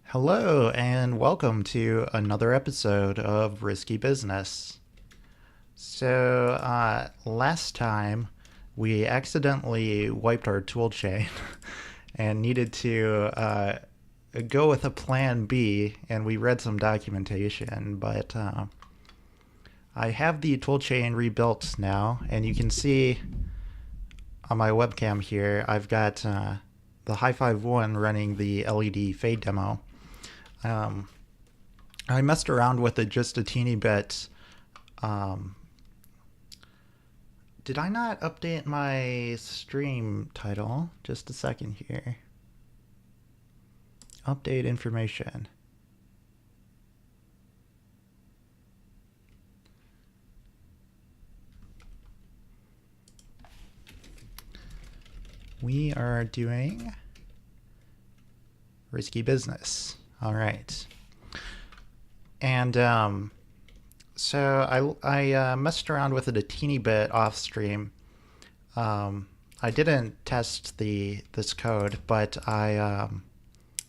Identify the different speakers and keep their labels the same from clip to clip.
Speaker 1: Hello, and welcome to another episode of Risky Business. Last time we accidentally wiped our toolchain and needed to go with a plan B, and we read some documentation, but I have the toolchain rebuilt now, and you can see on my webcam here, I've got the Hi-Five 1 running the LED fade demo. I messed around with it just a teeny bit. Did I not update my stream title? Just a second here. Update information. We are doing risky business. All right. And so I messed around with it a teeny bit off stream. I didn't test this code, but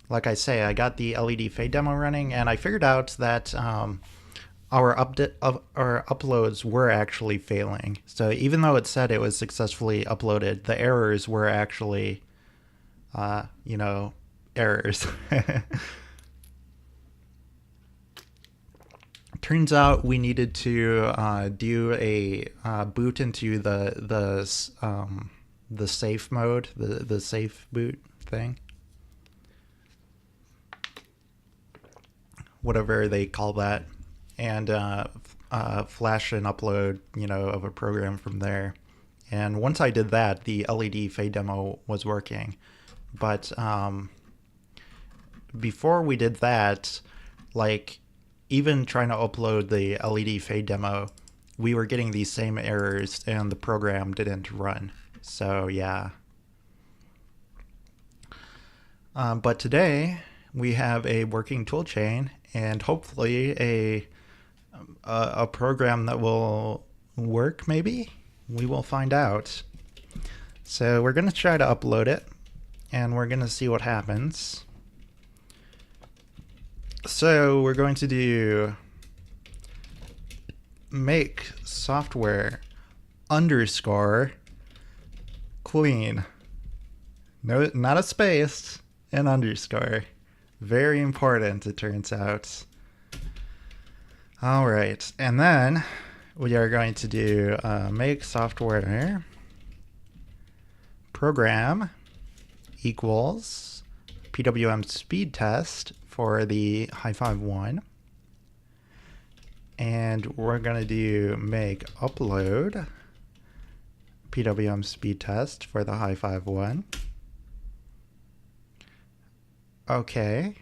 Speaker 1: like I say, I got the LED fade demo running, and I figured out that our uploads were actually failing. So even though it said it was successfully uploaded, the errors were actually, errors. Turns out we needed to do a boot into the safe mode, the safe boot thing, whatever they call that, and flash an upload, of a program from there. And once I did that, the LED fade demo was working. But before we did that, even trying to upload the LED fade demo, we were getting these same errors and the program didn't run. So yeah. But today we have a working toolchain and hopefully a program that will work, maybe? We will find out. So we're going to try to upload it and we're going to see what happens. So we're going to do make software underscore clean. No, not a space, an underscore. Very important, it turns out. All right, and then we are going to do make software program equals PWM speed test for the Hi-Five 1. And we're going to do make upload PWM speed test for the Hi-Five 1. Okay.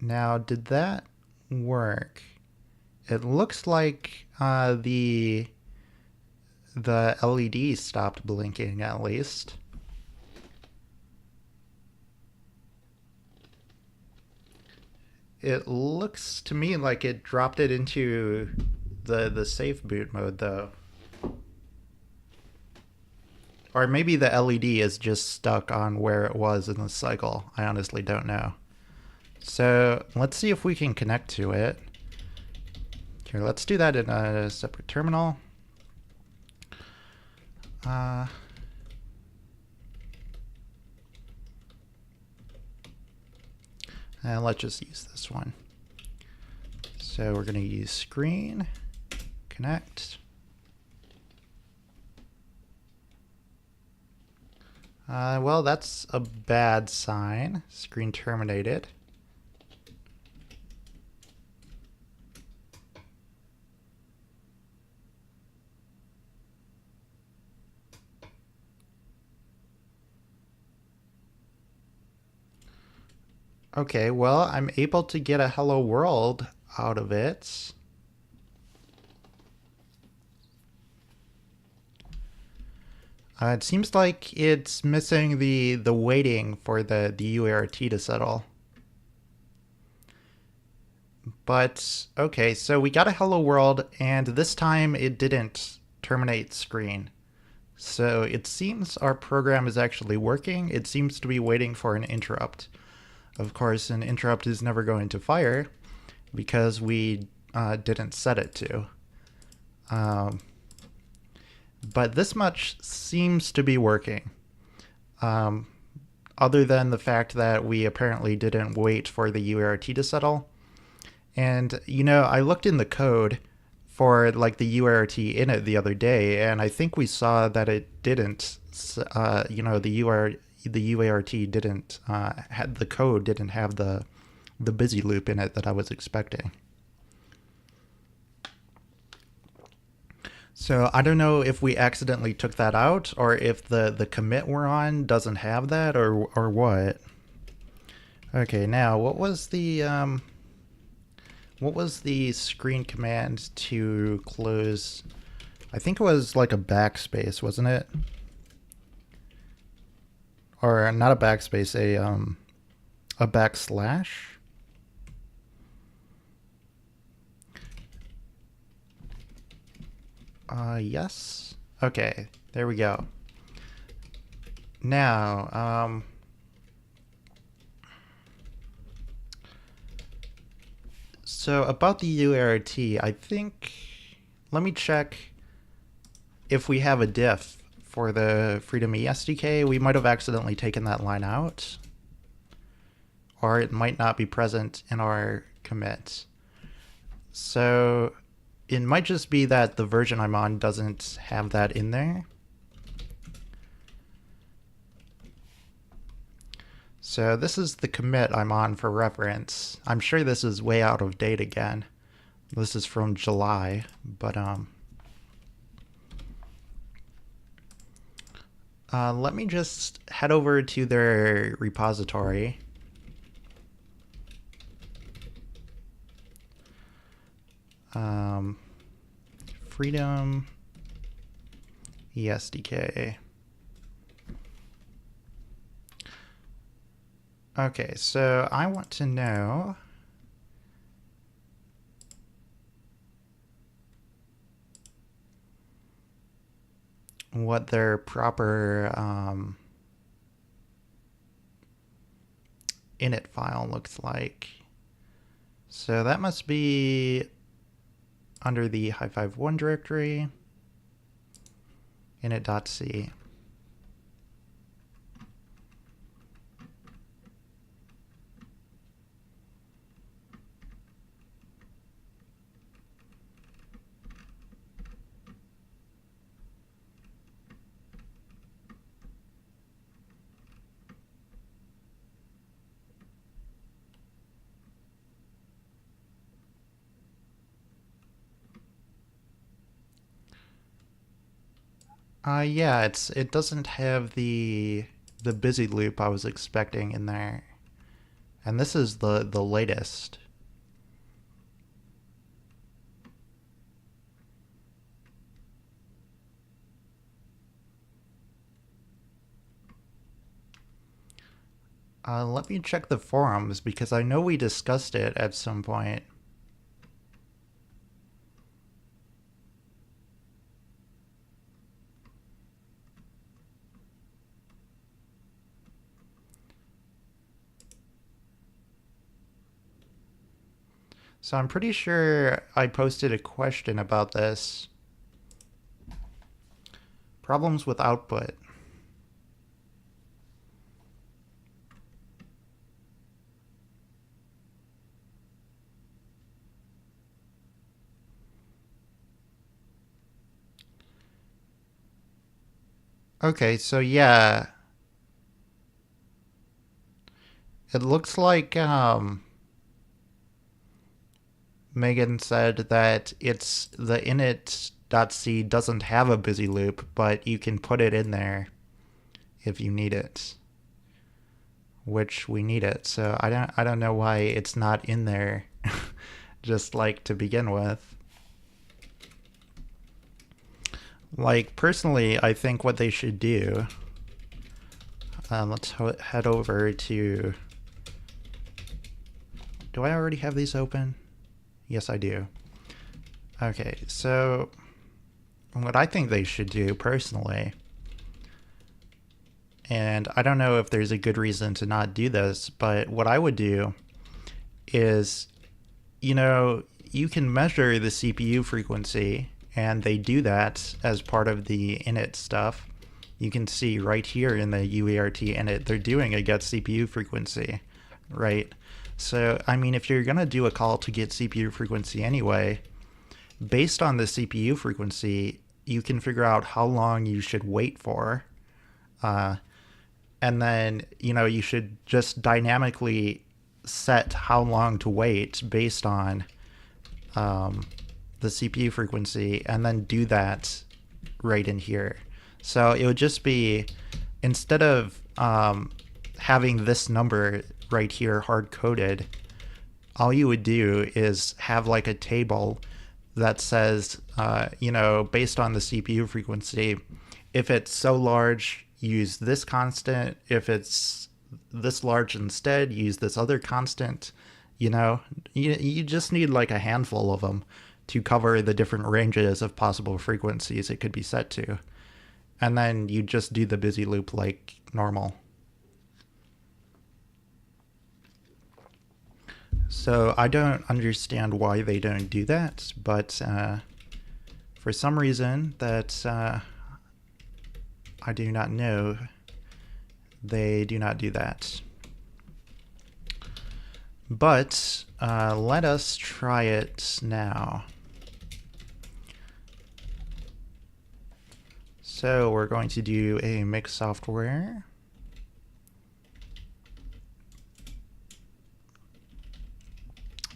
Speaker 1: Now, did that work? It looks like the LED stopped blinking, at least. It looks to me like it dropped it into the safe boot mode, though. Or maybe the LED is just stuck on where it was in the cycle. I honestly don't know. So let's see if we can connect to it. Here, let's do that in a separate terminal. And let's just use this one. So we're going to use screen, connect. Well, that's a bad sign. Screen terminated. Okay, well, I'm able to get a hello world out of it. It seems like it's missing the waiting for the UART to settle. But, okay, so we got a hello world, and this time it didn't terminate screen. So it seems our program is actually working. It seems to be waiting for an interrupt. Of course, an interrupt is never going to fire because we didn't set it to. But this much seems to be working. Other than the fact that we apparently didn't wait for the UART to settle. And, you know, I looked in the code for like the UART init the other day, and I think we saw that it didn't, you know, the UART didn't, the code didn't have the busy loop in it that I was expecting. So I don't know if we accidentally took that out, or if the commit we're on doesn't have that, or what. Okay, now what was the screen command to close? I think it was like a backspace, wasn't it? Or not a backspace, a backslash. Yes. Okay, there we go. Now, so about the UART, I think, let me check if we have a diff for the Freedom E SDK. We might have accidentally taken that line out, or it might not be present in our commit. So it might just be that the version I'm on doesn't have that in there. So this is the commit I'm on for reference. I'm sure this is way out of date again. This is from July, but let me just head over to their repository. Freedom E SDK. Okay, so I want to know what their proper init file looks like. So that must be under the -1 directory, init.c. Yeah, it doesn't have the busy loop I was expecting in there. And this is the latest. Let me check the forums because I know we discussed it at some point. So I'm pretty sure I posted a question about this. Problems with output. Okay, so yeah. It looks like Megan said that it's the init.c doesn't have a busy loop, but you can put it in there if you need it, which we need it. So I don't know why it's not in there just like to begin with. Like personally, I think what they should do, let's head over to, do I already have these open? Yes, I do. Okay, so what I think they should do personally And I don't know if there's a good reason to not do this, but what I would do is, you can measure the CPU frequency, and they do that as part of the init stuff. You can see right here in the uart init, they're doing a get CPU frequency, right? So, I mean, if you're going to do a call to get CPU frequency anyway, based on the CPU frequency, you can figure out how long you should wait for. And then, you should just dynamically set how long to wait based on the CPU frequency, and then do that right in here. So it would just be, instead of having this number right here hard-coded, all you would do is have like a table that says, based on the CPU frequency, if it's so large, use this constant. If it's this large instead, use this other constant. You just need like a handful of them to cover the different ranges of possible frequencies it could be set to. And then you just do the busy loop like normal. So I don't understand why they don't do that, but for some reason that I do not know, they do not do that. But let us try it now. So we're going to do a mix software.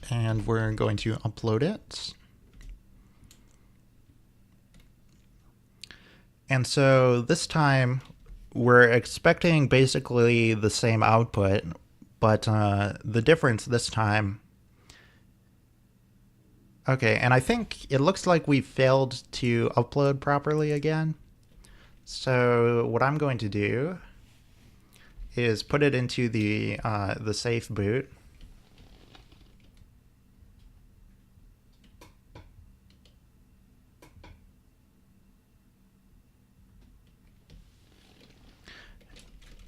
Speaker 1: And we're going to upload it. And so this time we're expecting basically the same output, but the difference this time, okay, and I think it looks like we failed to upload properly again. So what I'm going to do is put it into the safe boot.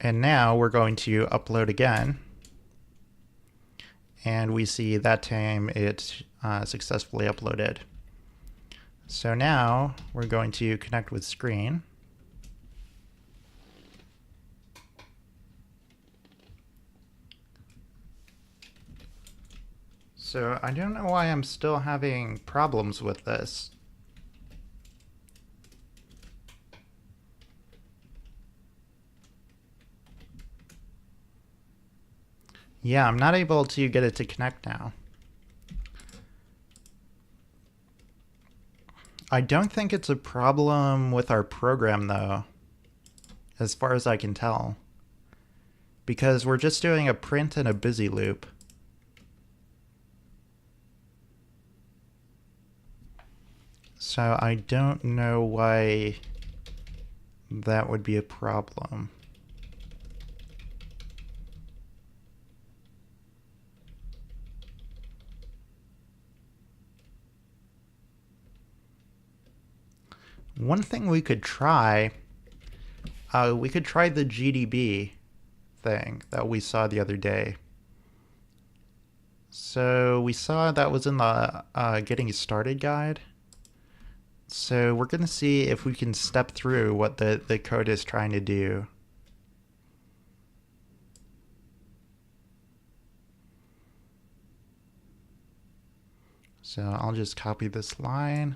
Speaker 1: And now we're going to upload again. And we see that time it successfully uploaded. So now we're going to connect with screen. So I don't know why I'm still having problems with this. Yeah, I'm not able to get it to connect now. I don't think it's a problem with our program though, as far as I can tell, because we're just doing a print and a busy loop. So I don't know why that would be a problem. One thing we could try the GDB thing that we saw the other day. So we saw that was in the Getting Started guide. So we're going to see if we can step through what the code is trying to do. So I'll just copy this line.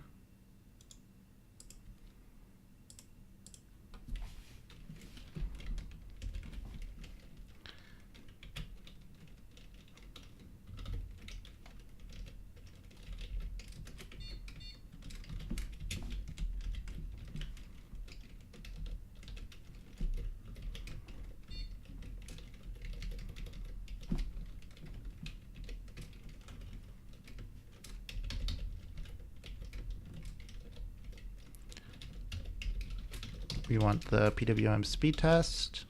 Speaker 1: We want the PWM speed test.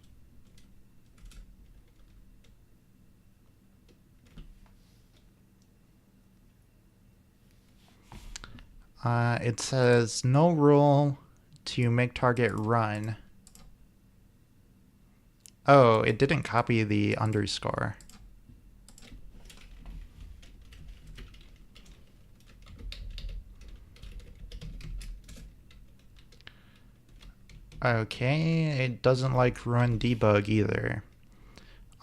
Speaker 1: It says no rule to make target run. Oh, it didn't copy the underscore. Okay, it doesn't like run debug either.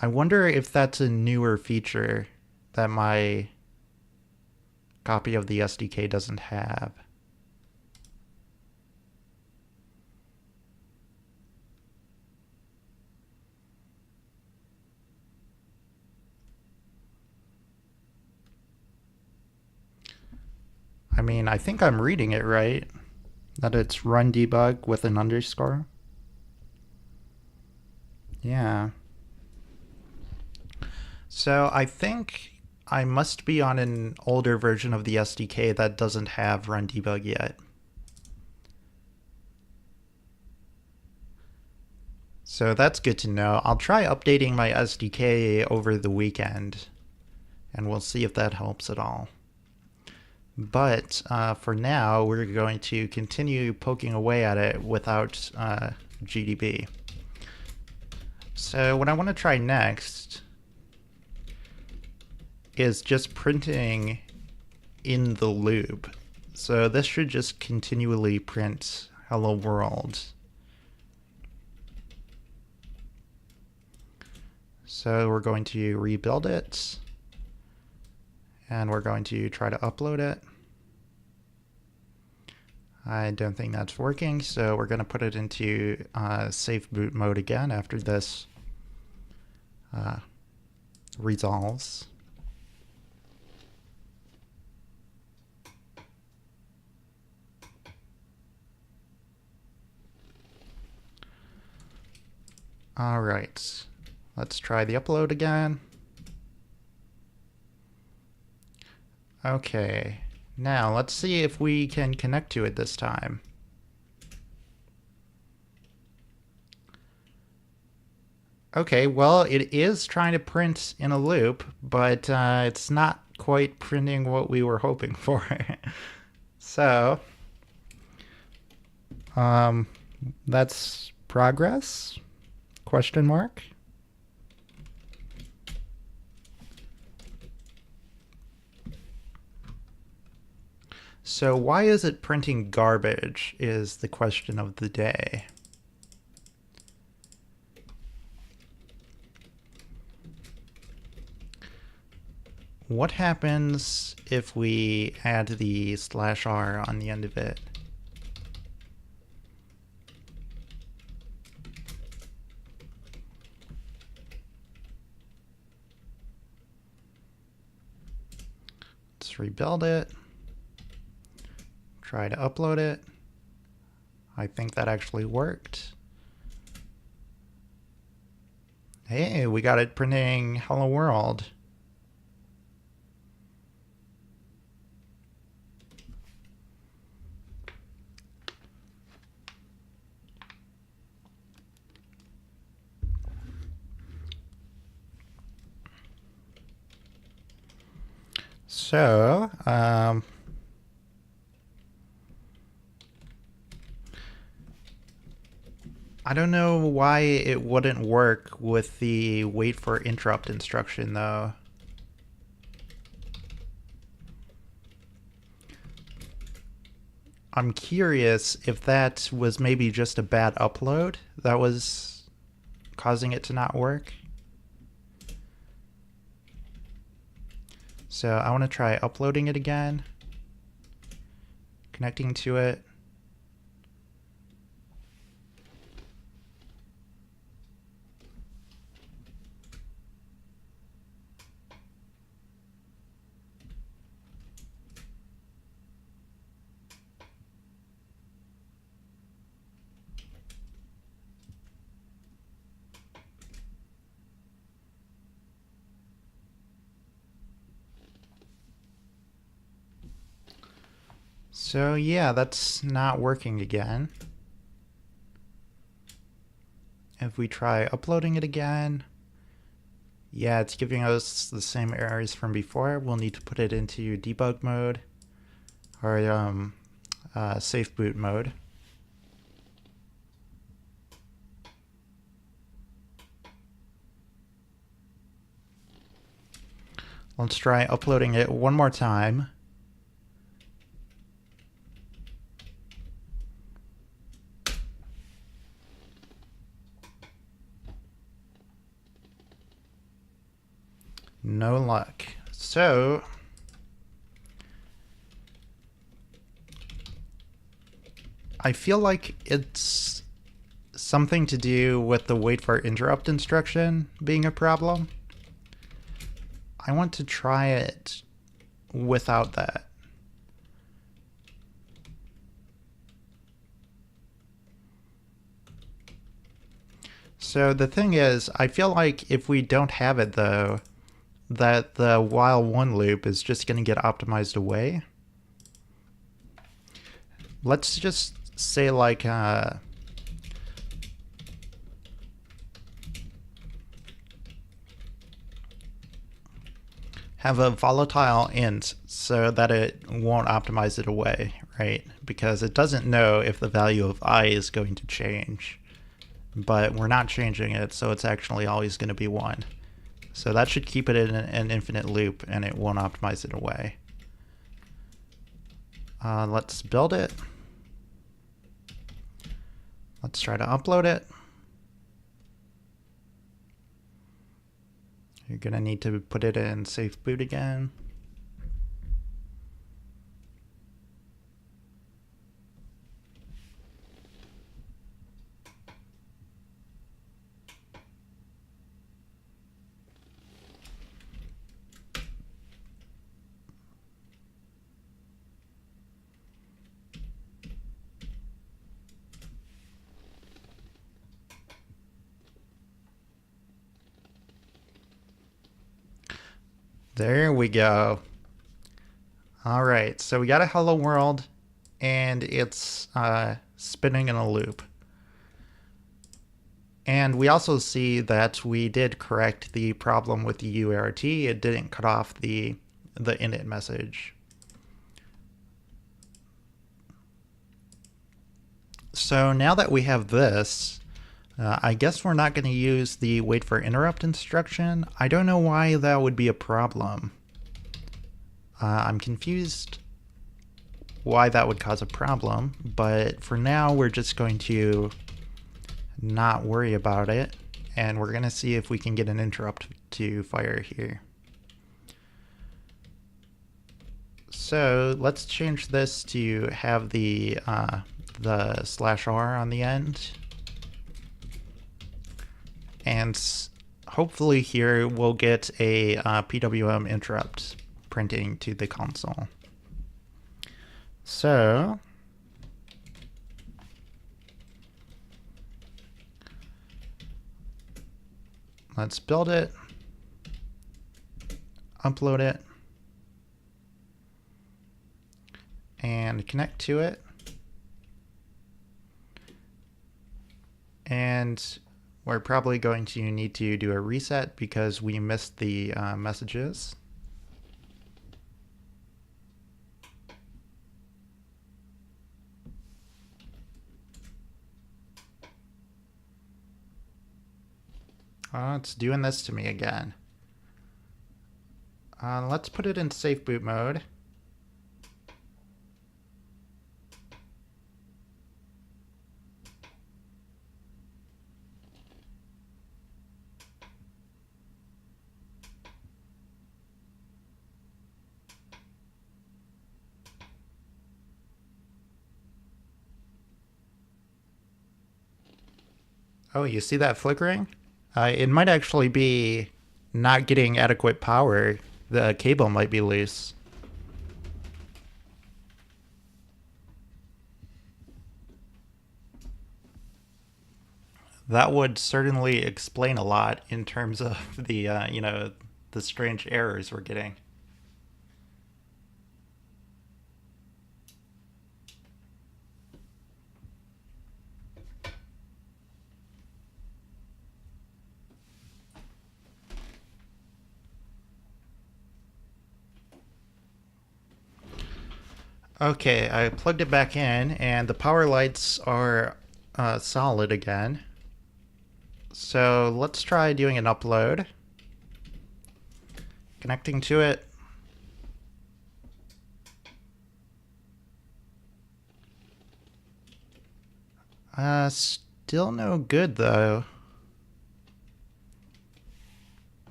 Speaker 1: I wonder if that's a newer feature that my copy of the SDK doesn't have. I mean, I think I'm reading it right, that it's run debug with an underscore. Yeah. So I think I must be on an older version of the SDK that doesn't have run debug yet. So that's good to know. I'll try updating my SDK over the weekend, and we'll see if that helps at all. But for now, we're going to continue poking away at it without GDB. So what I want to try next is just printing in the loop. So this should just continually print hello world. So we're going to rebuild it, and we're going to try to upload it. I don't think that's working, so we're going to put it into safe boot mode again after this resolves. All right, let's try the upload again. Okay, now let's see if we can connect to it this time. Okay, well, it is trying to print in a loop, but it's not quite printing what we were hoping for. So, that's progress? Question mark? So why is it printing garbage is the question of the day. What happens if we add the /r on the end of it? Let's rebuild it. Try to upload it. I think that actually worked. Hey, we got it printing hello world. So, I don't know why it wouldn't work with the wait for interrupt instruction though. I'm curious if that was maybe just a bad upload that was causing it to not work. So I want to try uploading it again, connecting to it. So yeah, that's not working again. If we try uploading it again, yeah, it's giving us the same errors from before. We'll need to put it into debug mode or safe boot mode. Let's try uploading it one more time. No luck. So I feel like it's something to do with the wait for interrupt instruction being a problem. I want to try it without that. So the thing is, I feel like if we don't have it though, that the while one loop is just going to get optimized away. Let's just say like have a volatile int so that it won't optimize it away, right? Because it doesn't know if the value of I is going to change, but we're not changing it, so it's actually always going to be 1. So that should keep it in an infinite loop and it won't optimize it away. Let's build it. Let's try to upload it. You're going to need to put it in safe boot again. There we go. All right, so we got a hello world and it's spinning in a loop. And we also see that we did correct the problem with the uart. It didn't cut off the init message. So now that we have this, I guess we're not going to use the wait for interrupt instruction. I don't know why that would be a problem. I'm confused why that would cause a problem, but for now we're just going to not worry about it, and we're going to see if we can get an interrupt to fire here. So let's change this to have the /r on the end. And hopefully here we'll get a PWM interrupt printing to the console. So let's build it, upload it, and connect to it. And we're probably going to need to do a reset because we missed the messages. Oh, it's doing this to me again. Let's put it in safe boot mode. Oh, you see that flickering? It might actually be not getting adequate power. The cable might be loose. That would certainly explain a lot in terms of the, the strange errors we're getting. Okay, I plugged it back in and the power lights are solid again. So let's try doing an upload. Connecting to it. Still no good though.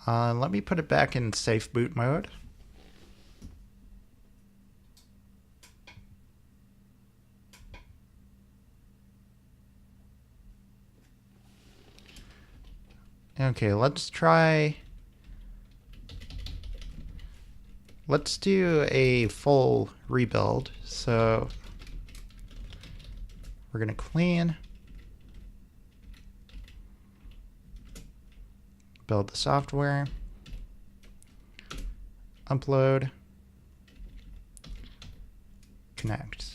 Speaker 1: Let me put it back in safe boot mode. Okay, let's do a full rebuild. So we're going to clean, build the software, upload, connect.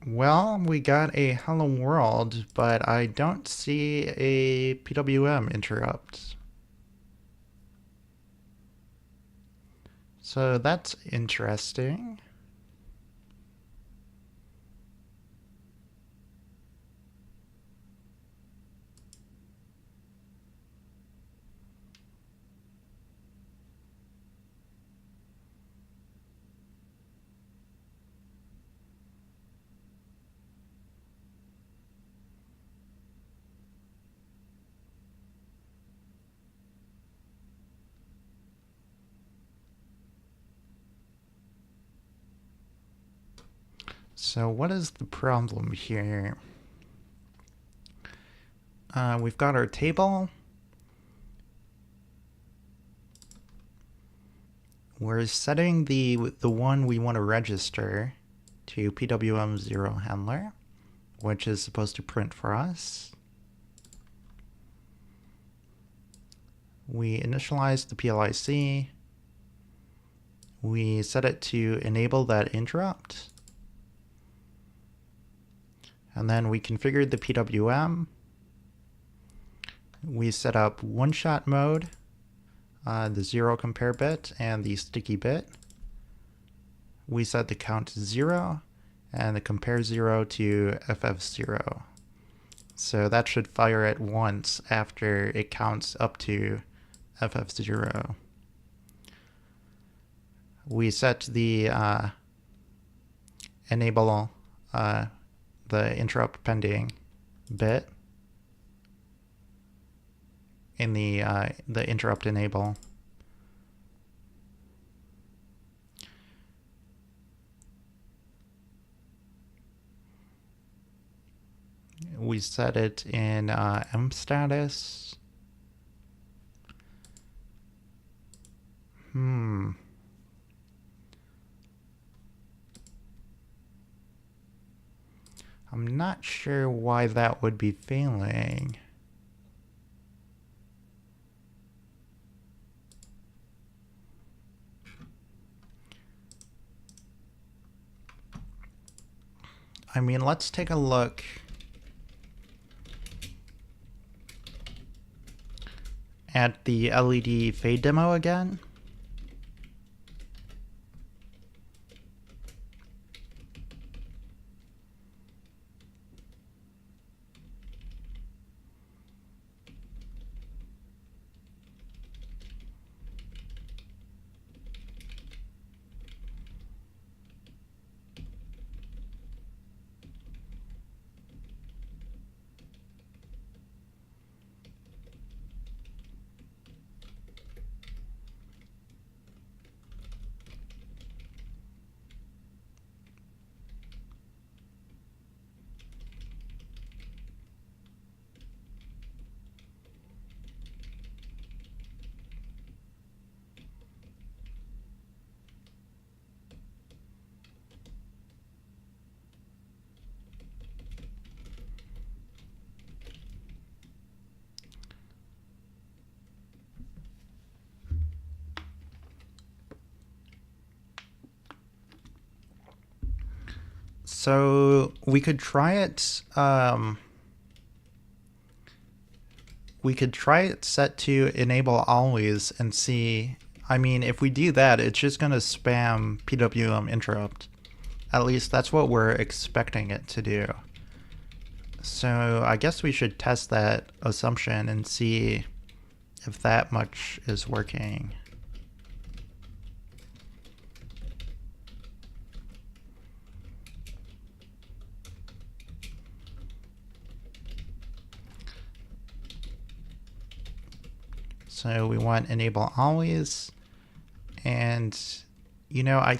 Speaker 1: Well, we got a hello world, but I don't see a PWM interrupt. So that's interesting. So what is the problem here? We've got our table. We're setting the one we want to register to PWM0 handler, which is supposed to print for us. We initialize the PLIC. We set it to enable that interrupt. And then we configured the PWM. We set up one-shot mode, the 0 compare bit, and the sticky bit. We set the count to 0 and the compare 0 to FF0. So that should fire it once after it counts up to FF0. We set the enable the interrupt pending bit in the interrupt enable. We set it in MSTATUS. I'm not sure why that would be failing. I mean, let's take a look at the LED fade demo again. So we could try it we could try it set to enable always and see. I mean, if we do that, it's just going to spam PWM interrupt. At least that's what we're expecting it to do. So I guess we should test that assumption and see if that much is working. So we want enable always, and you know, I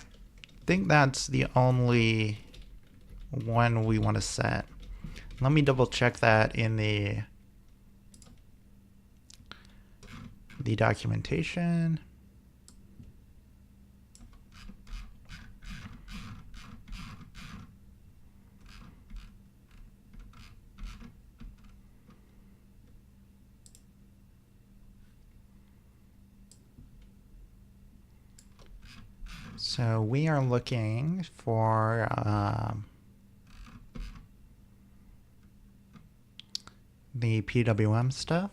Speaker 1: think that's the only one we want to set. Let me double check that in the documentation. So we are looking for the PWM stuff.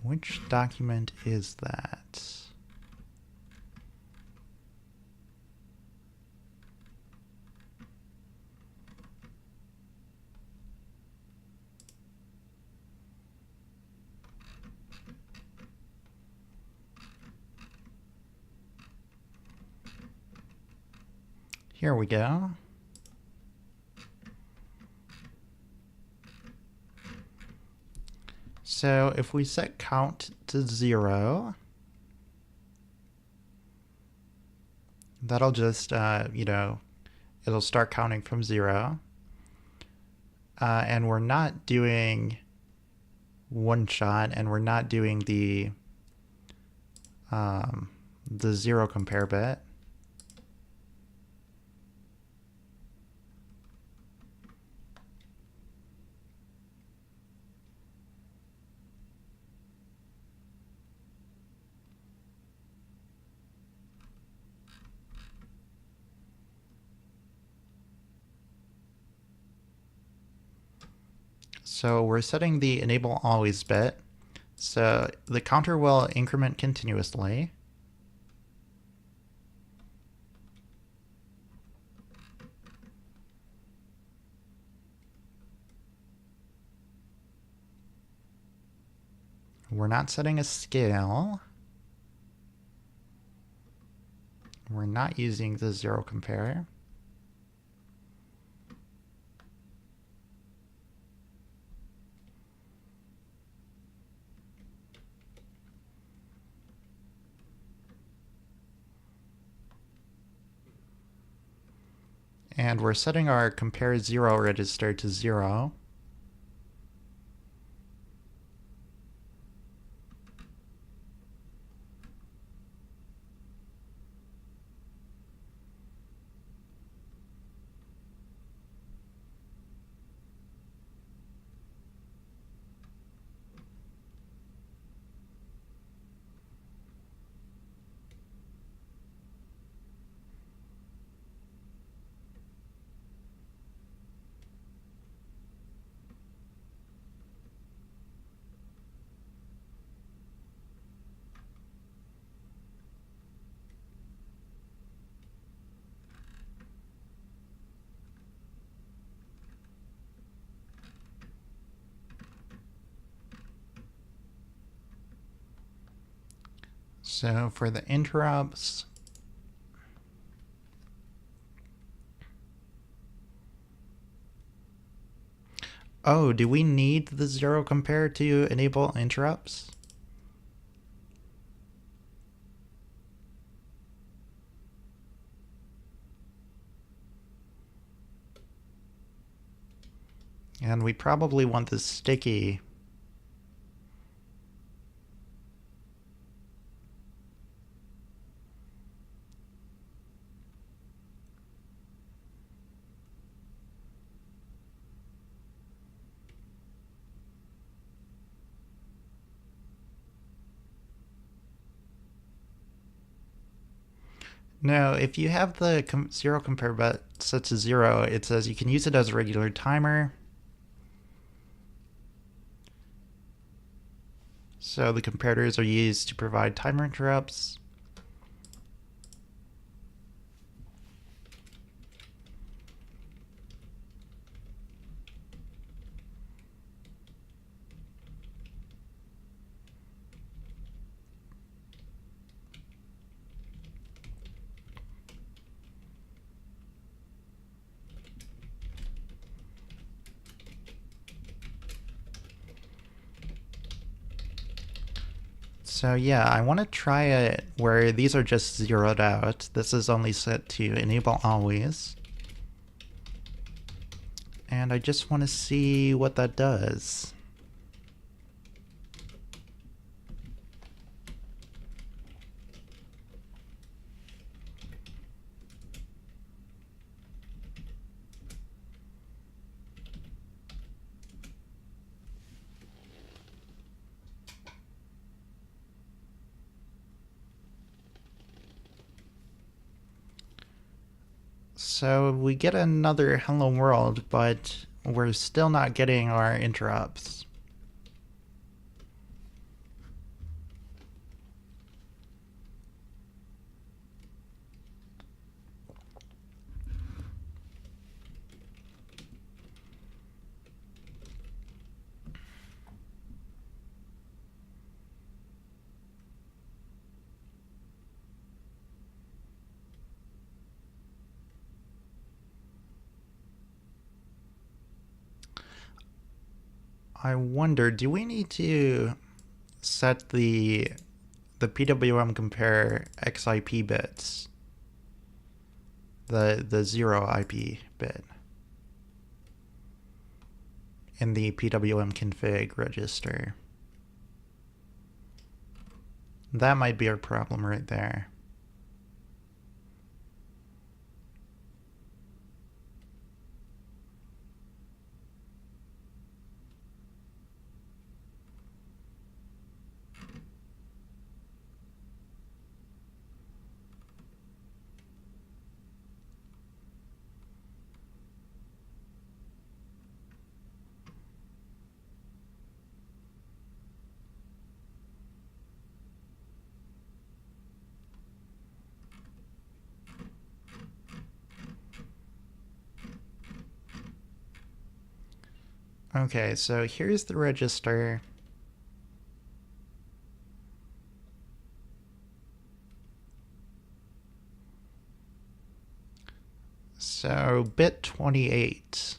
Speaker 1: Which document is that? Here we go. So if we set count to 0, that'll just, you know, it'll start counting from 0. And we're not doing one shot, and we're not doing the 0 compare bit. So we're setting the enable always bit. So the counter will increment continuously. We're not setting a scale. We're not using the 0 compare. And we're setting our compare 0 register to 0. So for the interrupts, oh, do we need the 0 compare to enable interrupts? And we probably want this sticky. No, if you have the zero compare but set to 0, it says you can use it as a regular timer. So the comparators are used to provide timer interrupts. So yeah, I want to try it where these are just zeroed out. This is only set to enable always. And I just want to see what that does. So we get another hello world, but we're still not getting our interrupts. I wonder, do we need to set the PWM compare XIP bits, the 0 IP bit, in the PWM config register? That might be our problem right there. Okay, so here's the register. So bit 28.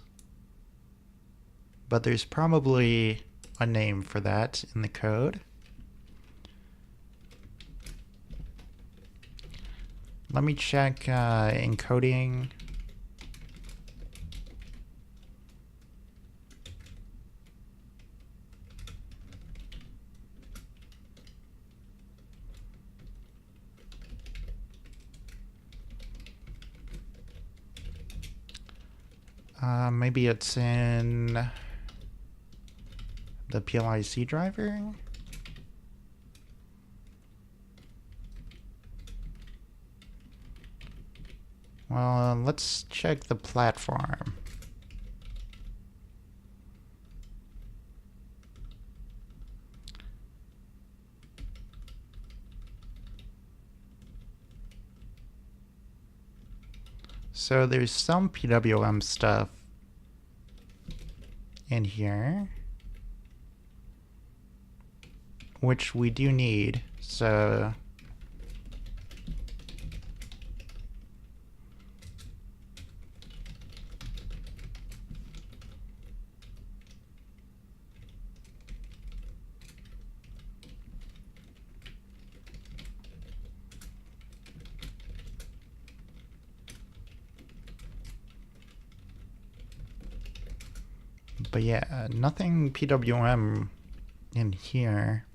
Speaker 1: But there's probably a name for that in the code. Let me check encoding. Maybe it's in the PLIC driver. Well, let's check the platform. So there's some PWM stuff in here, which we do need. So But yeah, nothing PWM in here.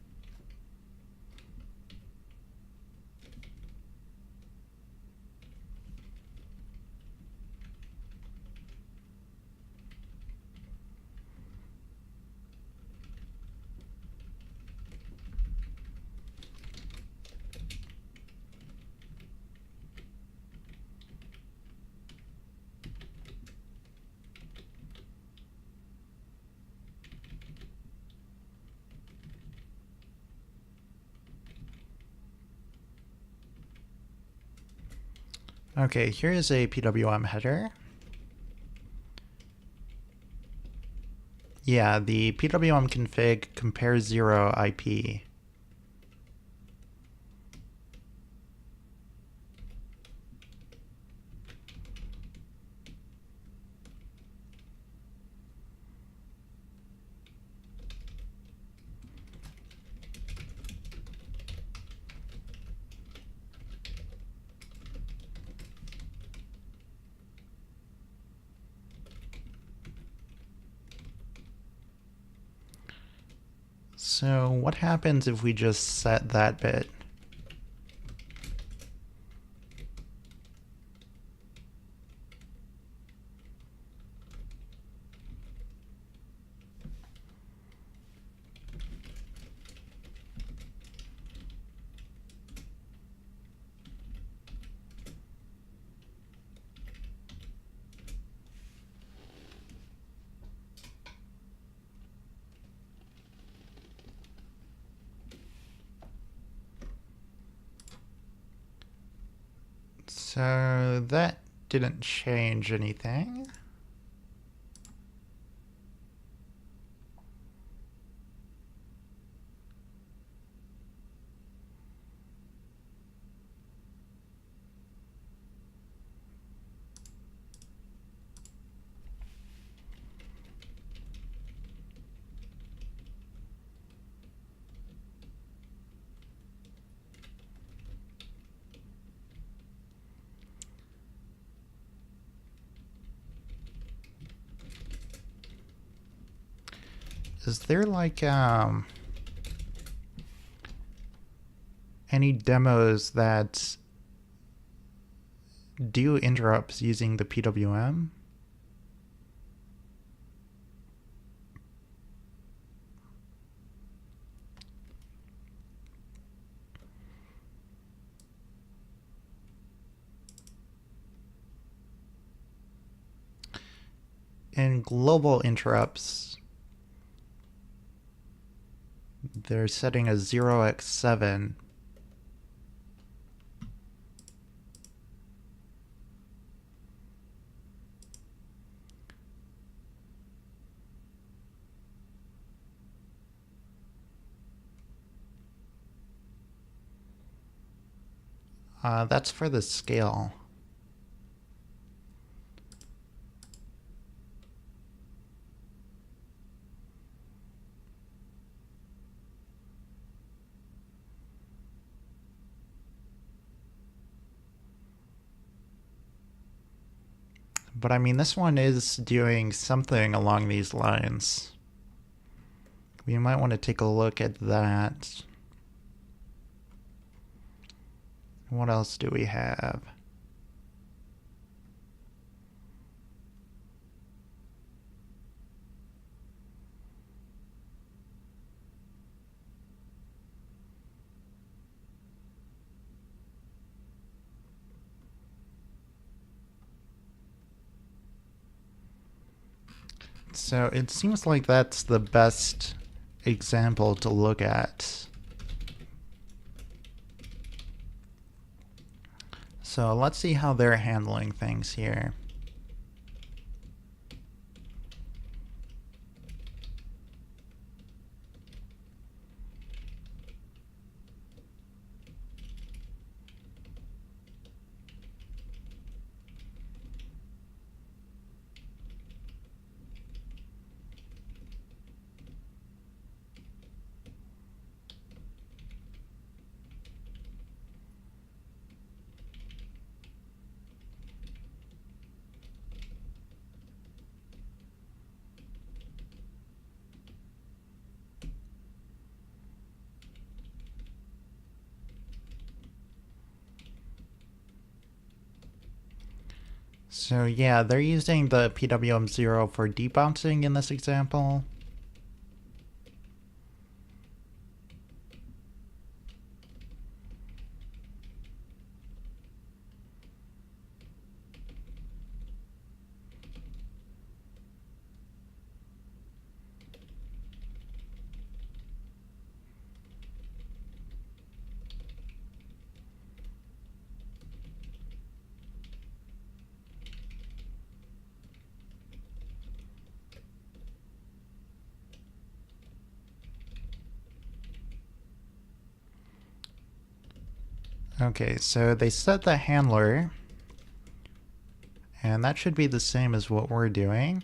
Speaker 1: Okay, here is a PWM header. Yeah, the PWM config compare 0 IP. So what happens if we just set that bit? So that didn't change anything. Is there like any demos that do interrupts using the PWM? In global interrupts, they're setting a 0x7. That's for the scale. But I mean, this one is doing something along these lines. We might want to take a look at that. What else do we have? So it seems like that's the best example to look at. So let's see how they're handling things here. So yeah, they're using the PWM 0 for debouncing in this example. Okay, so they set the handler, and that should be the same as what we're doing.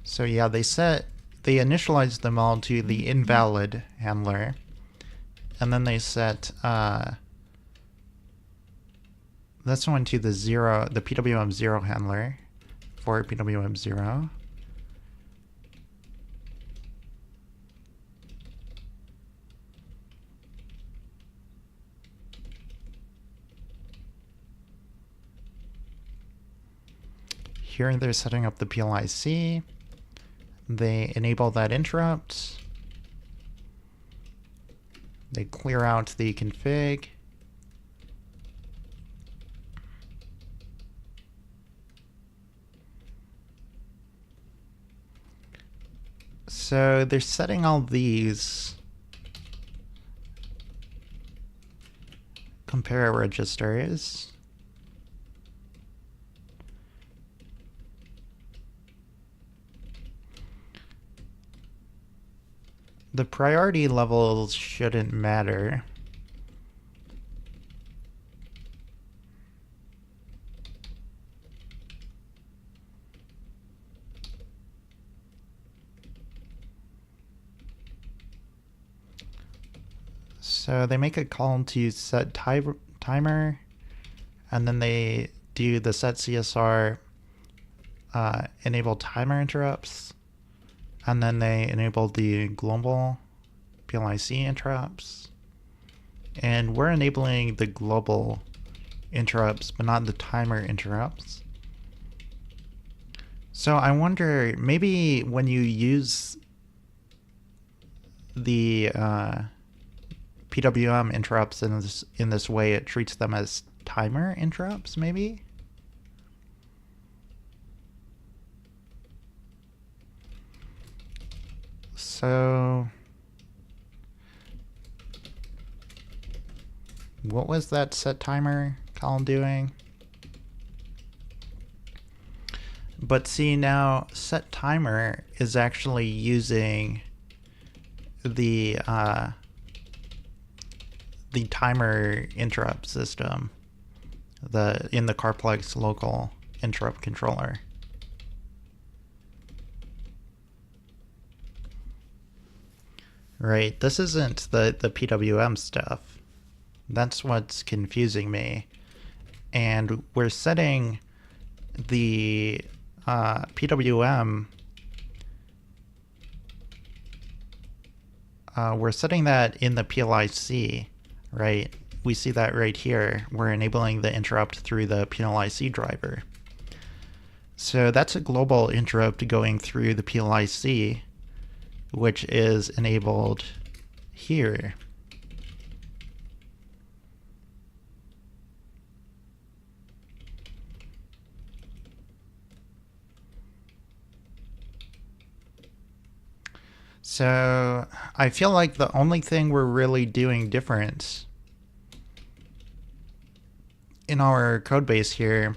Speaker 1: So yeah, they initialized them all to the invalid handler, and then they set this one to the PWM 0 handler for PWM 0. Here they're setting up the PLIC. They enable that interrupt. They clear out the config. So they're setting all these compare registers. The priority levels shouldn't matter. So they make a call to set timer, and then they do the set CSR enable timer interrupts, and then they enable the global PLIC interrupts. And we're enabling the global interrupts, but not the timer interrupts. So I wonder, maybe when you use the PWM interrupts in this way, it treats them as timer interrupts, maybe? So what was that set timer column doing? But see, now set timer is actually using the timer interrupt system in the Carplex local interrupt controller. Right, this isn't the PWM stuff. That's what's confusing me. And we're setting the PWM, we're setting that in the PLIC, right? We see that right here. We're enabling the interrupt through the PLIC driver. So that's a global interrupt going through the PLIC, which is enabled here. So I feel like the only thing we're really doing different in our code base here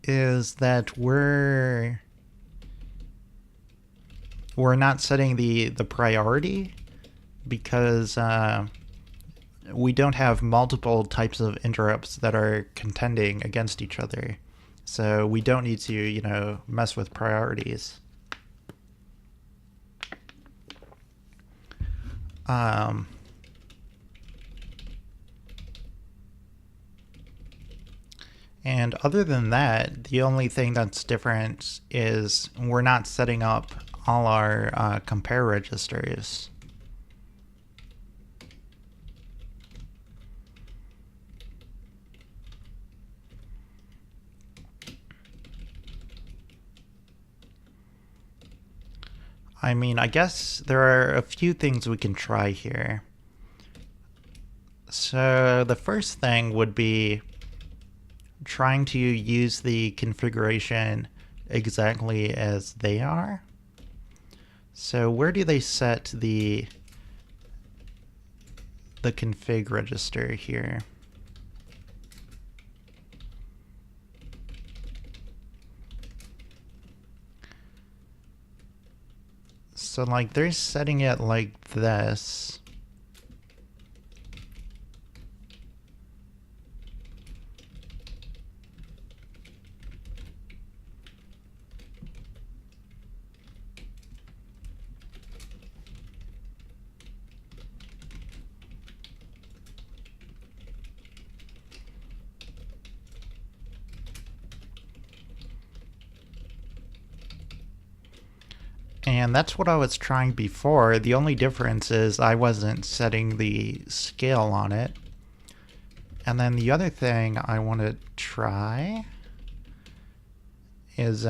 Speaker 1: is that we're not setting the priority, because we don't have multiple types of interrupts that are contending against each other. So we don't need to, mess with priorities. And other than that, the only thing that's different is we're not setting up all our compare registers. I mean, I guess there are a few things we can try here. So the first thing would be trying to use the configuration exactly as they are. So where do they set the config register here? So like they're setting it like this. And that's what I was trying before. The only difference is I wasn't setting the scale on it. And then the other thing I want to try is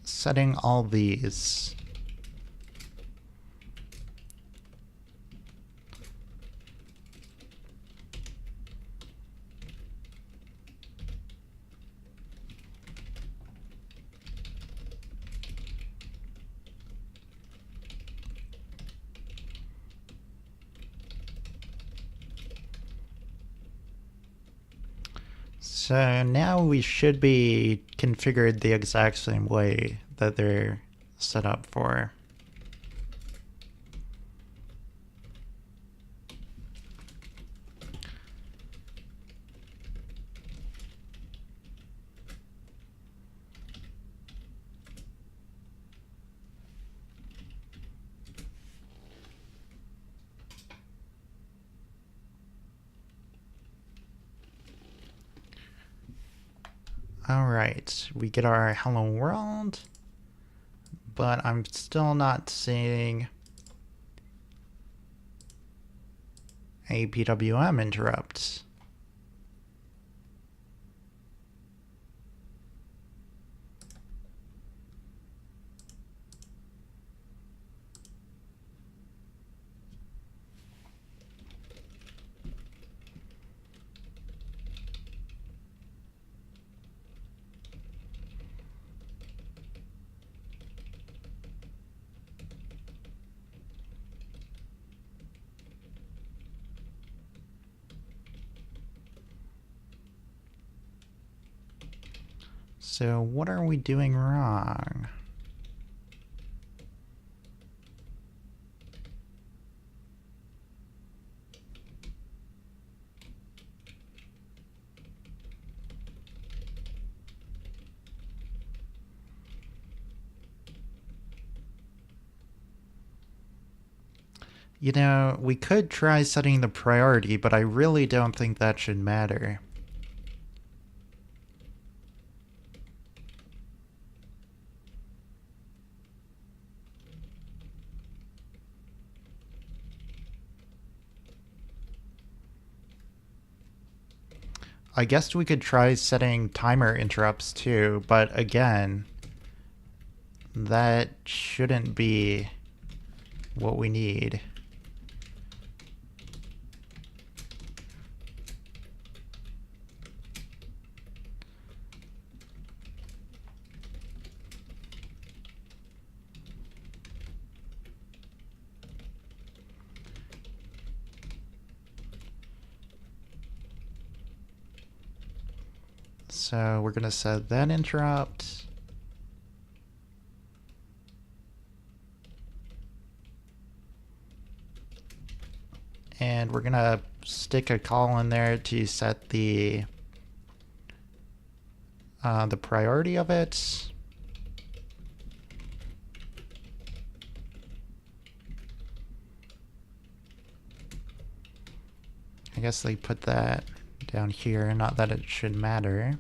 Speaker 1: setting all these. So now we should be configured the exact same way that they're set up for. All right, we get our hello world, but I'm still not seeing a PWM interrupt. So what are we doing wrong? You know, we could try setting the priority, but I really don't think that should matter. I guess we could try setting timer interrupts too, but again, that shouldn't be what we need. So we're going to set that interrupt. and we're gonna stick a call in there to set the priority of it. I guess they put that down here, not that it should matter.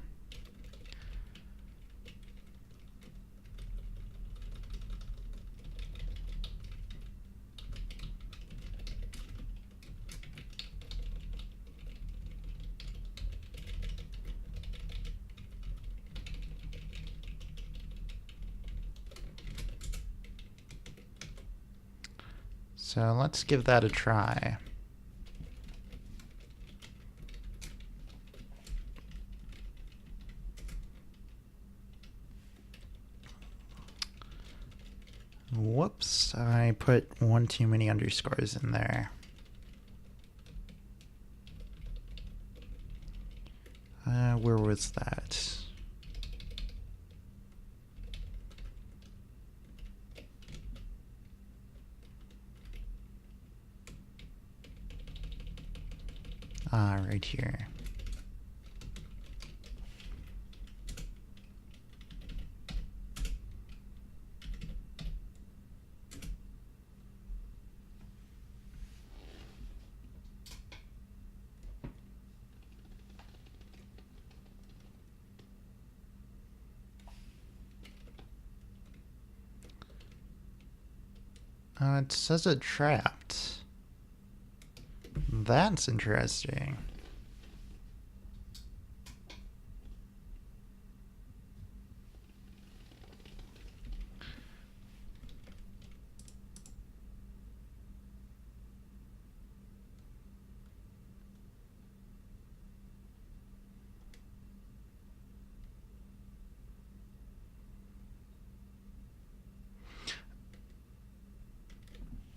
Speaker 1: So let's give that a try. Whoops, I put one too many underscores in there. Where was that? Right here. It says it trapped. That's interesting.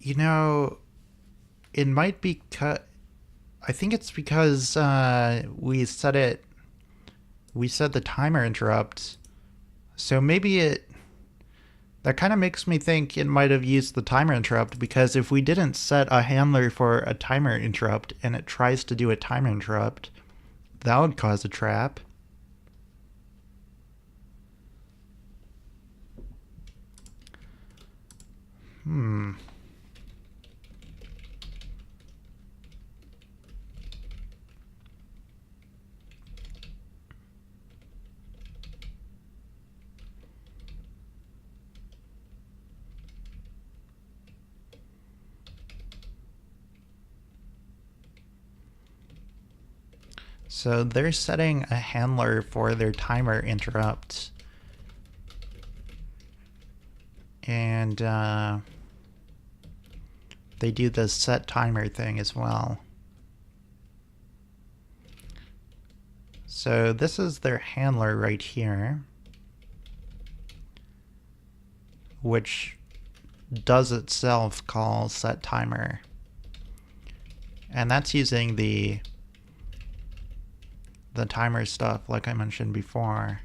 Speaker 1: You know, it might be I think it's because we set the timer interrupt. So maybe that kind of makes me think it might have used the timer interrupt, because if we didn't set a handler for a timer interrupt and it tries to do a timer interrupt, that would cause a trap. So they're setting a handler for their timer interrupt. And they do the set timer thing as well. So this is their handler right here, which does itself call set timer. And that's using the timer stuff like I mentioned before.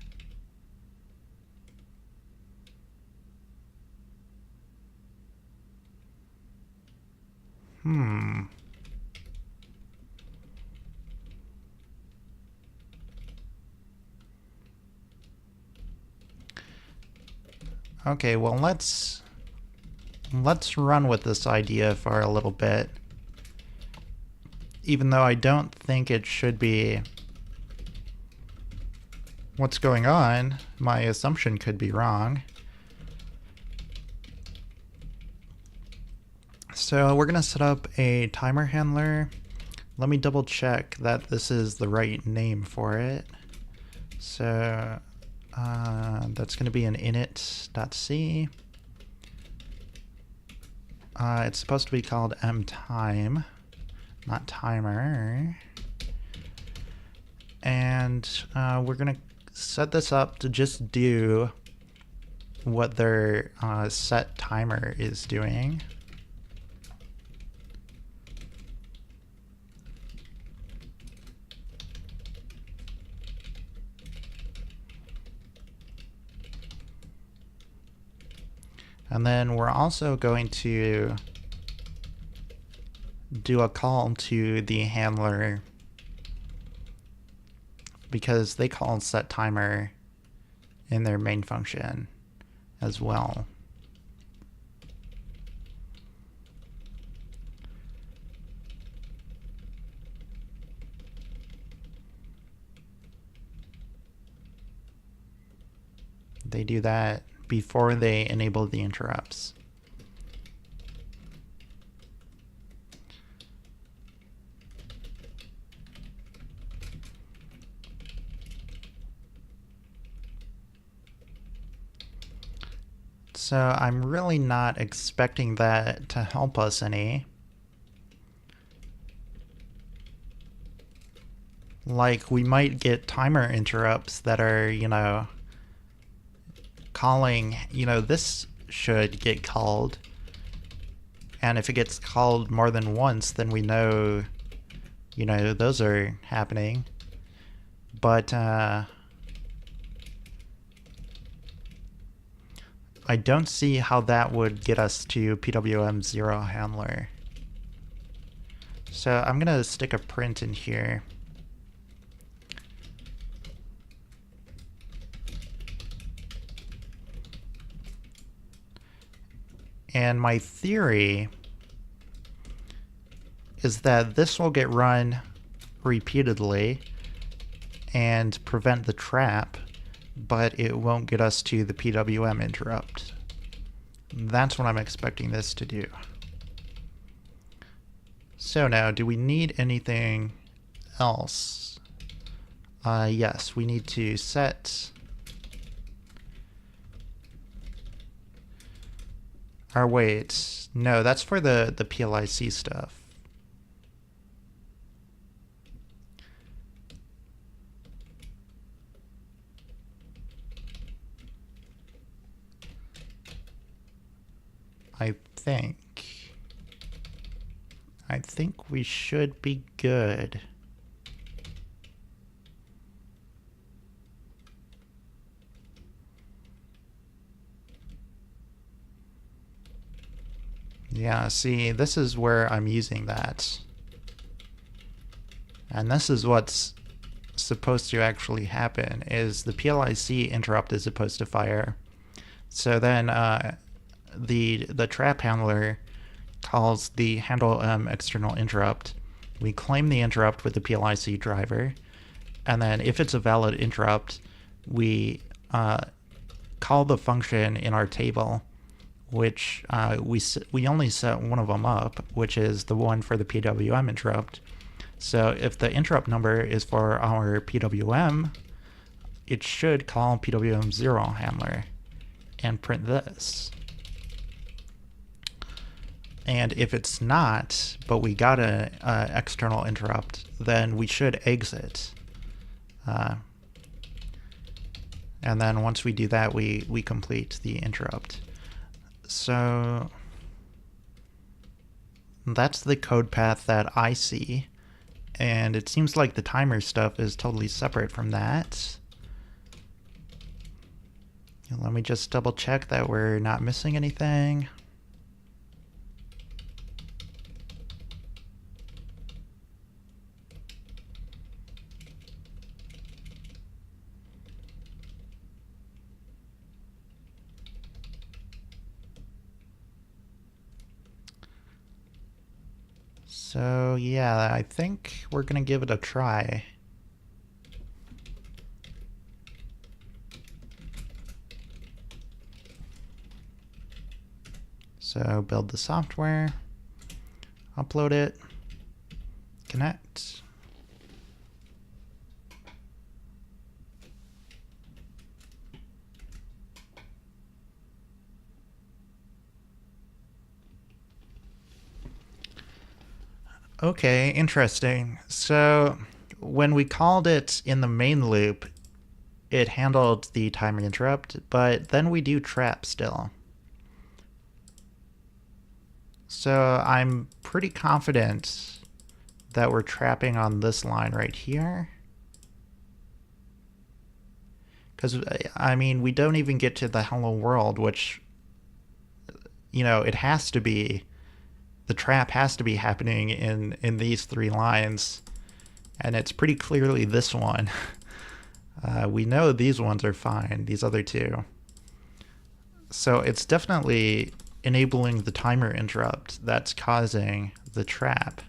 Speaker 1: Okay, well let's run with this idea for a little bit. Even though I don't think it should be what's going on, my assumption could be wrong. So we're gonna set up a timer handler. Let me double check that this is the right name for it. So that's gonna be an init.c. It's supposed to be called mtime, not timer. And we're gonna set this up to just do what their set timer is doing. And then we're also going to do a call to the handler because they call set timer in their main function as well. They do that before they enable the interrupts. So I'm really not expecting that to help us any. Like, we might get timer interrupts that are, calling, this should get called. And if it gets called more than once, then we know, those are happening. But I don't see how that would get us to PWM 0 handler. So I'm going to stick a print in here. And my theory is that this will get run repeatedly and prevent the trap, but it won't get us to the PWM interrupt. That's what I'm expecting this to do. So now, do we need anything else? Yes, we need to set our wait. No, that's for the PLIC stuff. I think we should be good. Yeah, see, this is where I'm using that. And this is what's supposed to actually happen, is the PLIC interrupt is supposed to fire. So then the trap handler calls the handle external interrupt. We claim the interrupt with the PLIC driver, and then if it's a valid interrupt, we call the function in our table, which we only set one of them up, which is the one for the PWM interrupt. So if the interrupt number is for our PWM, it should call PWM 0 handler and print this. And if it's not, but we got an external interrupt, then we should exit. And then once we do that, we complete the interrupt. So that's the code path that I see. And it seems like the timer stuff is totally separate from that. Let me just double check that we're not missing anything. So yeah, I think we're gonna give it a try. So build the software, upload it, connect. Okay, interesting. So when we called it in the main loop, it handled the timer interrupt, but then we do trap still. So I'm pretty confident that we're trapping on this line right here. Because, I mean, we don't even get to the hello world, which, it has to be the trap has to be happening in these 3 lines, and it's pretty clearly this one. We know these ones are fine, these other 2. So it's definitely enabling the timer interrupt that's causing the trap.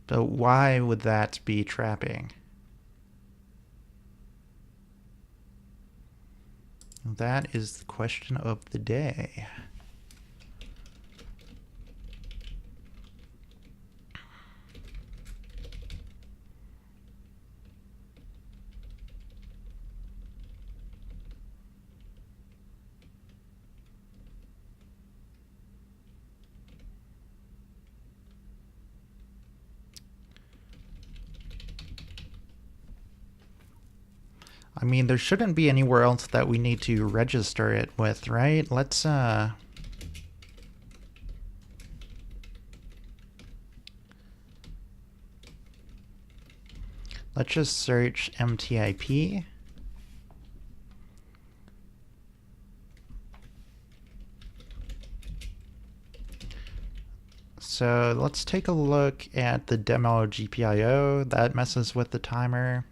Speaker 1: But why would that be trapping? That is the question of the day. I mean, there shouldn't be anywhere else that we need to register it with, right? Let's just search MTIP. So let's take a look at the demo GPIO. That messes with the timer.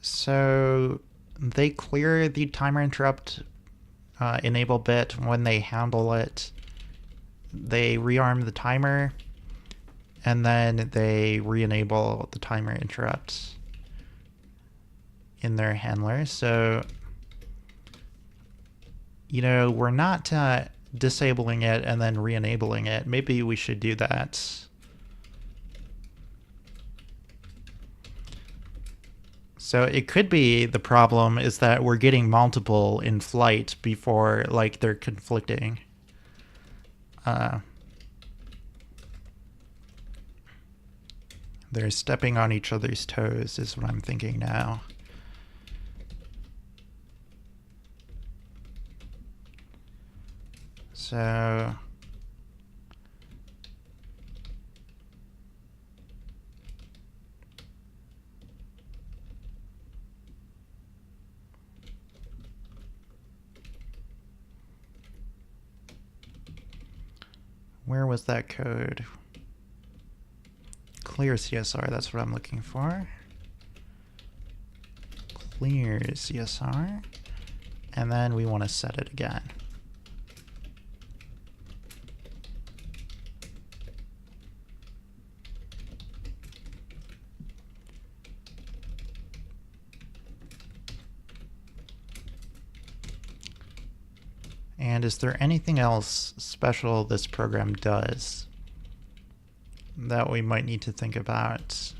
Speaker 1: So they clear the timer interrupt enable bit when they handle it. They rearm the timer, and then they re-enable the timer interrupt in their handler. So, you know, we're not disabling it and then re-enabling it. Maybe we should do that. So it could be the problem is that we're getting multiple in flight before, like, they're conflicting. They're stepping on each other's toes is what I'm thinking now. So where was that code? Clear CSR, that's what I'm looking for. Clear CSR. And then we want to set it again. And is there anything else special this program does that we might need to think about?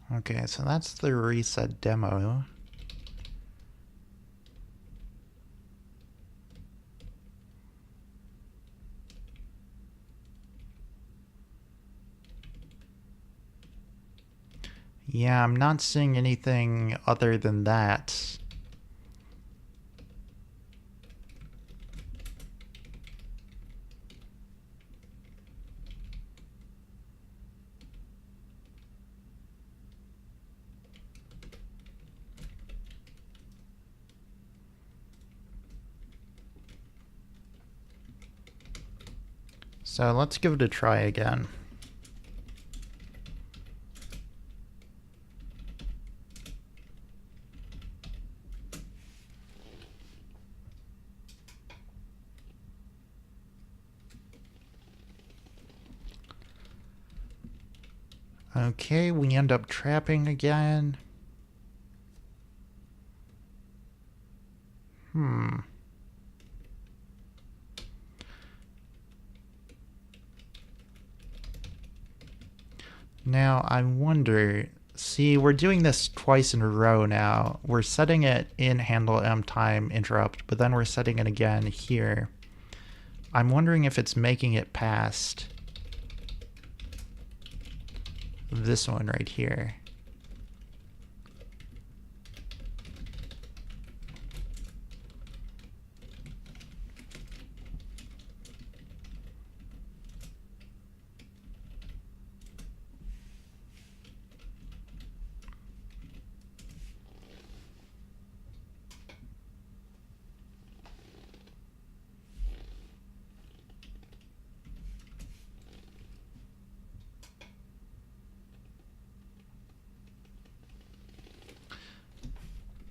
Speaker 1: Okay, so that's the reset demo. Yeah, I'm not seeing anything other than that. So let's give it a try again. Okay, we end up trapping again. Now I wonder, see, we're doing this twice in a row now. We're setting it in handle m time interrupt, but then we're setting it again here. I'm wondering if it's making it past this one right here.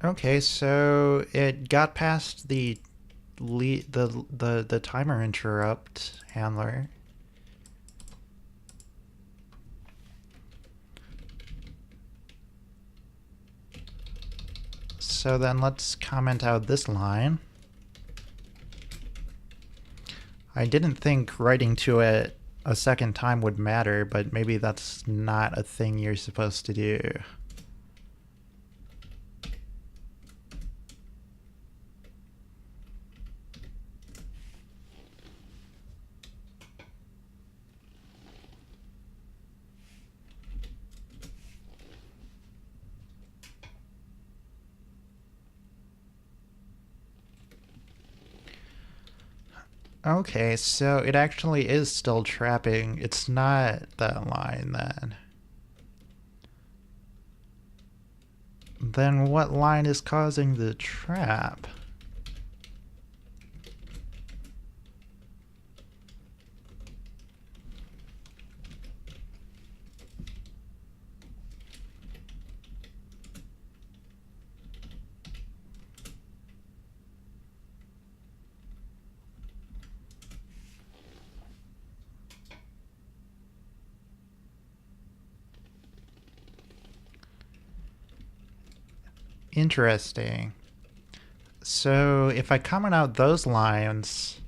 Speaker 1: Okay, so it got past the timer interrupt handler. So then let's comment out this line. I didn't think writing to it a second time would matter, but maybe that's not a thing you're supposed to do. Okay, so it actually is still trapping. It's not that line then. Then what line is causing the trap? Interesting. So if I comment out those lines,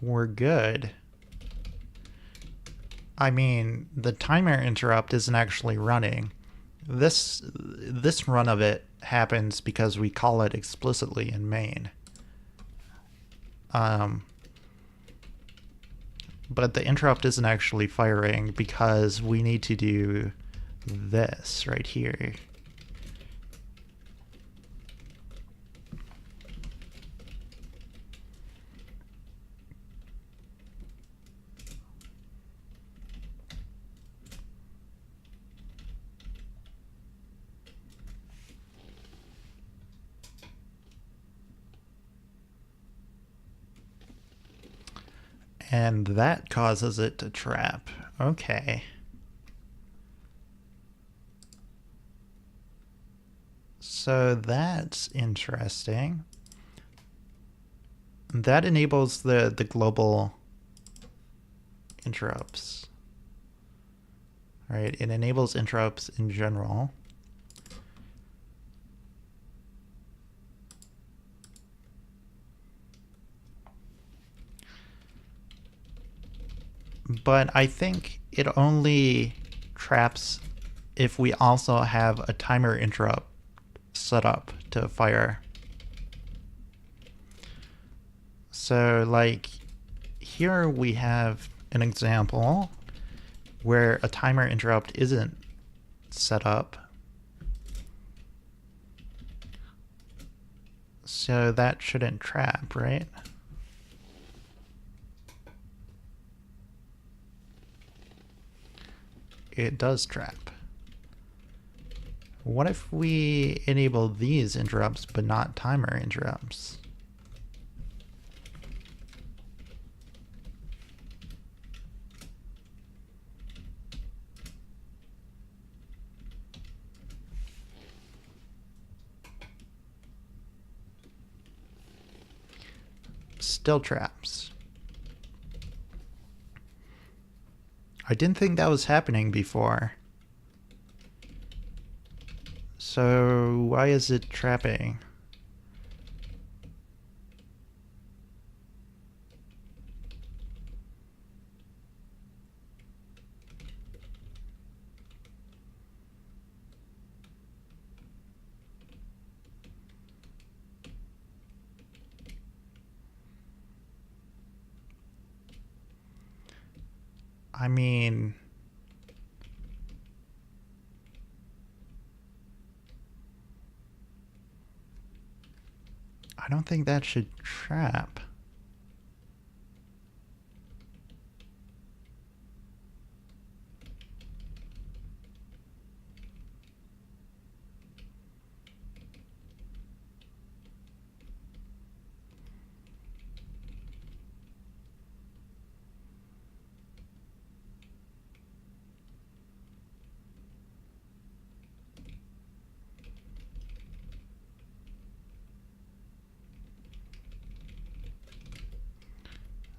Speaker 1: we're good. I mean, the timer interrupt isn't actually running. This run of it happens because we call it explicitly in main. But the interrupt isn't actually firing because we need to do this right here. And that causes it to trap. Okay. So that's interesting. That enables the global interrupts. Right? It enables interrupts in general. But I think it only traps if we also have a timer interrupt set up to fire. So like here we have an example where a timer interrupt isn't set up. So that shouldn't trap, right? It does trap. What if we enable these interrupts but not timer interrupts? Still traps. I didn't think that was happening before. So why is it trapping? I mean, I don't think that should trap.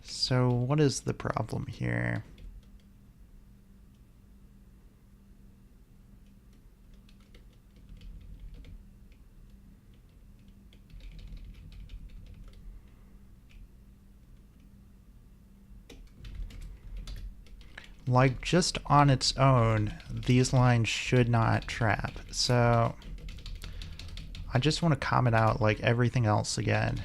Speaker 1: So what is the problem here? Like, just on its own, these lines should not trap. So I just want to comment out like everything else again.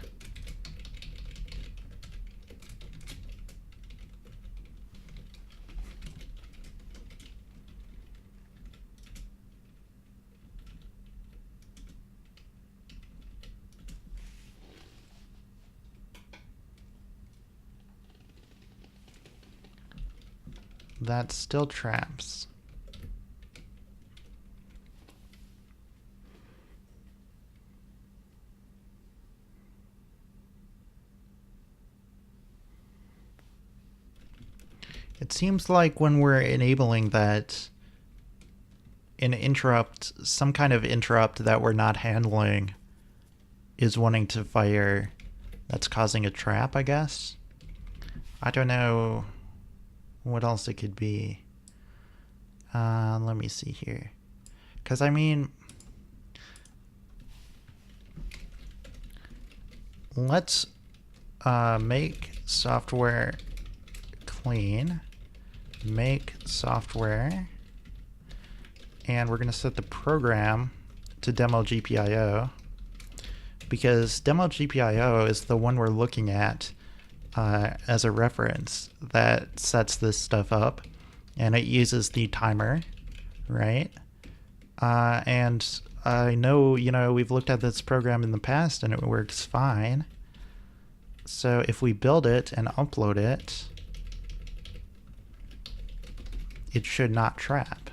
Speaker 1: That still traps. It seems like when we're enabling that, an interrupt, some kind of interrupt that we're not handling is wanting to fire. That's causing a trap, I guess. I don't know what else it could be. Let me see here. Because, I mean, let's make software clean, make software, and we're going to set the program to demo GPIO, because demo GPIO is the one we're looking at as a reference that sets this stuff up, and it uses the timer, right? And I know, we've looked at this program in the past and it works fine. So if we build it and upload it, it should not trap.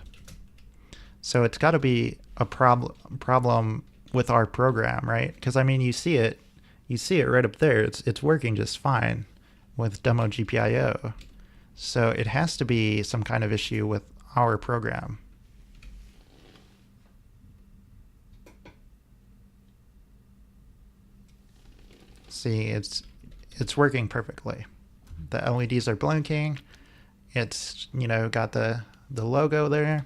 Speaker 1: So it's got to be a problem with our program, right? Because I mean, you see it right up there. It's working just fine with demo GPIO. So it has to be some kind of issue with our program. See, it's working perfectly. The LEDs are blinking. It's, got the logo there.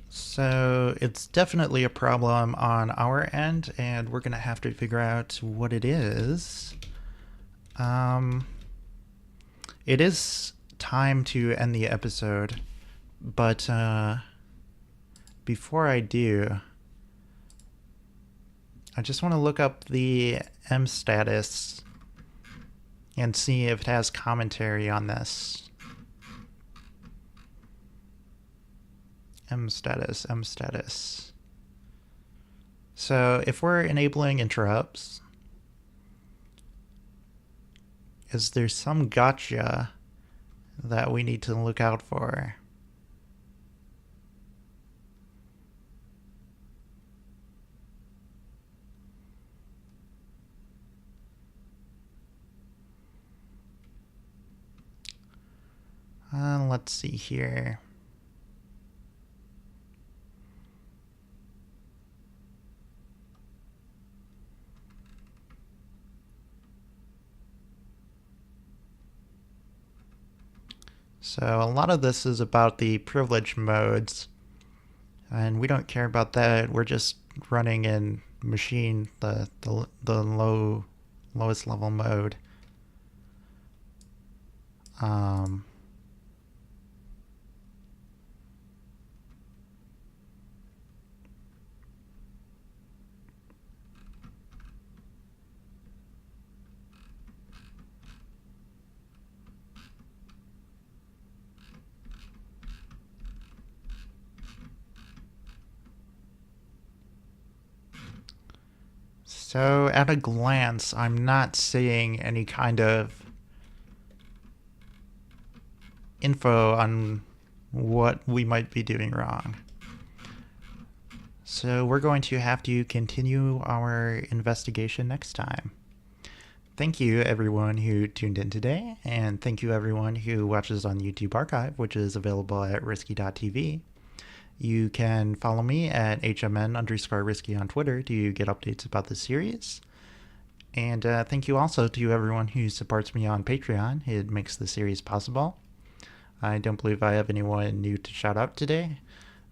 Speaker 1: So it's definitely a problem on our end, and we're going to have to figure out what it is. It is time to end the episode, but before I do, I just want to look up the MSTATUS and see if it has commentary on this. MSTATUS. So if we're enabling interrupts, is there some gotcha that we need to look out for? Let's see here. So a lot of this is about the privilege modes, and we don't care about that. We're just running in machine, the lowest level mode. So at a glance, I'm not seeing any kind of info on what we might be doing wrong. So we're going to have to continue our investigation next time. Thank you everyone who tuned in today, and thank you everyone who watches on YouTube Archive, which is available at risky.tv. You can follow me at HMN_risky on Twitter to get updates about the series. And thank you also to everyone who supports me on Patreon. It makes the series possible. I don't believe I have anyone new to shout out today,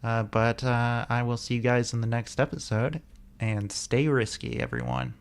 Speaker 1: but I will see you guys in the next episode, and stay risky, everyone.